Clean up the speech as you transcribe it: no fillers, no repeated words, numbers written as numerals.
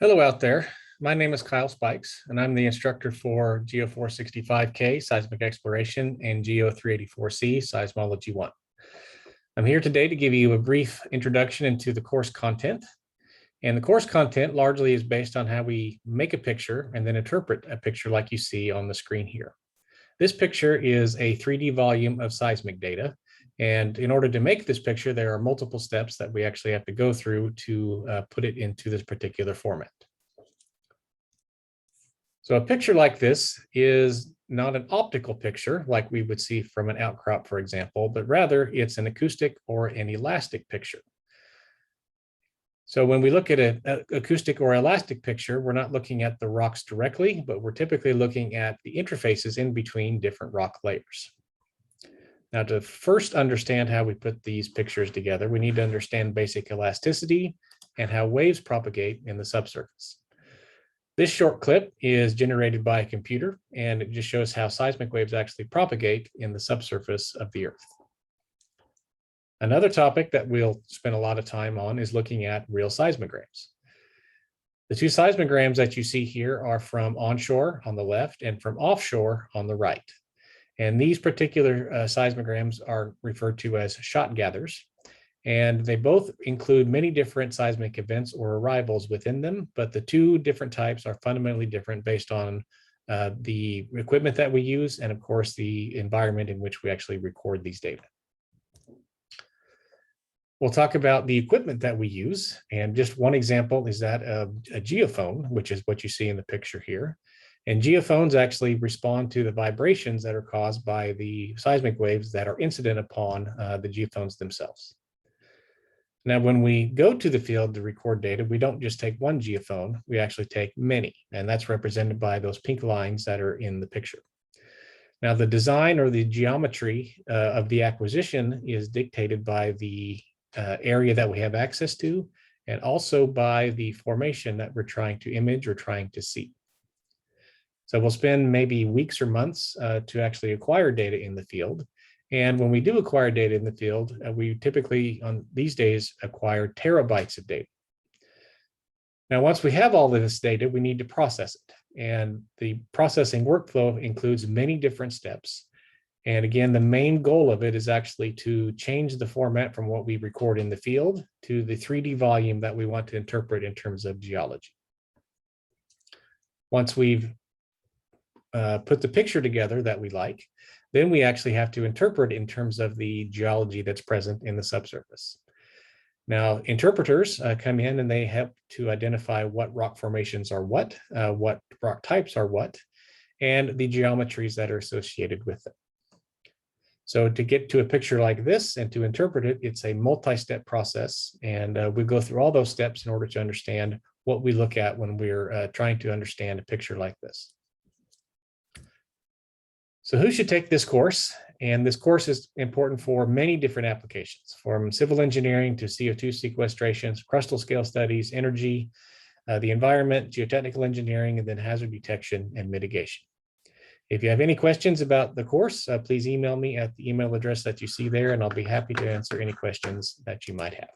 Hello out there. My name is Kyle Spikes, and I'm the instructor for GEO 465K, Seismic Exploration, and GEO 384C, Seismology 1. I'm here today to give you a brief introduction into the course content. And the course content largely is based on how we make a picture and then interpret a picture like you see on the screen here. This picture is a 3D volume of seismic data. And in order to make this picture, there are multiple steps that we actually have to go through to put it into this particular format. So a picture like this is not an optical picture like we would see from an outcrop, for example, but rather it's an acoustic or an elastic picture. So when we look at an acoustic or elastic picture, we're not looking at the rocks directly, but we're typically looking at the interfaces in between different rock layers. Now, to first understand how we put these pictures together, we need to understand basic elasticity and how waves propagate in the subsurface. This short clip is generated by a computer, and it just shows how seismic waves actually propagate in the subsurface of the Earth. Another topic that we'll spend a lot of time on is looking at real seismograms. The two seismograms that you see here are from onshore on the left and from offshore on the right. And these particular seismograms are referred to as shot gathers. And they both include many different seismic events or arrivals within them, but the two different types are fundamentally different based on the equipment that we use and, of course, the environment in which we actually record these data. We'll talk about the equipment that we use, and just one example is that of a geophone, which is what you see in the picture here. And geophones actually respond to the vibrations that are caused by the seismic waves that are incident upon the geophones themselves. Now, when we go to the field to record data, we don't just take one geophone, we actually take many, and that's represented by those pink lines that are in the picture. Now, the design or the geometry of the acquisition is dictated by the area that we have access to, and also by the formation that we're trying to image or trying to see. So we'll spend maybe weeks or months to actually acquire data in the field. And when we do acquire data in the field, we typically on these days acquire terabytes of data. Now, once we have all of this data, we need to process it. And the processing workflow includes many different steps. And again, the main goal of it is actually to change the format from what we record in the field to the 3D volume that we want to interpret in terms of geology. Once we've put the picture together that we like, then we actually have to interpret in terms of the geology that's present in the subsurface. Now, interpreters come in and they help to identify what rock formations are what rock types are what, and the geometries that are associated with them. So to get to a picture like this and to interpret it, it's a multi-step process, and we go through all those steps in order to understand what we look at when we're trying to understand a picture like this. So who should take this course? And this course is important for many different applications, from civil engineering to CO2 sequestration, crustal scale studies, energy, the environment, geotechnical engineering, and then hazard detection and mitigation. If you have any questions about the course, please email me at the email address that you see there, and I'll be happy to answer any questions that you might have.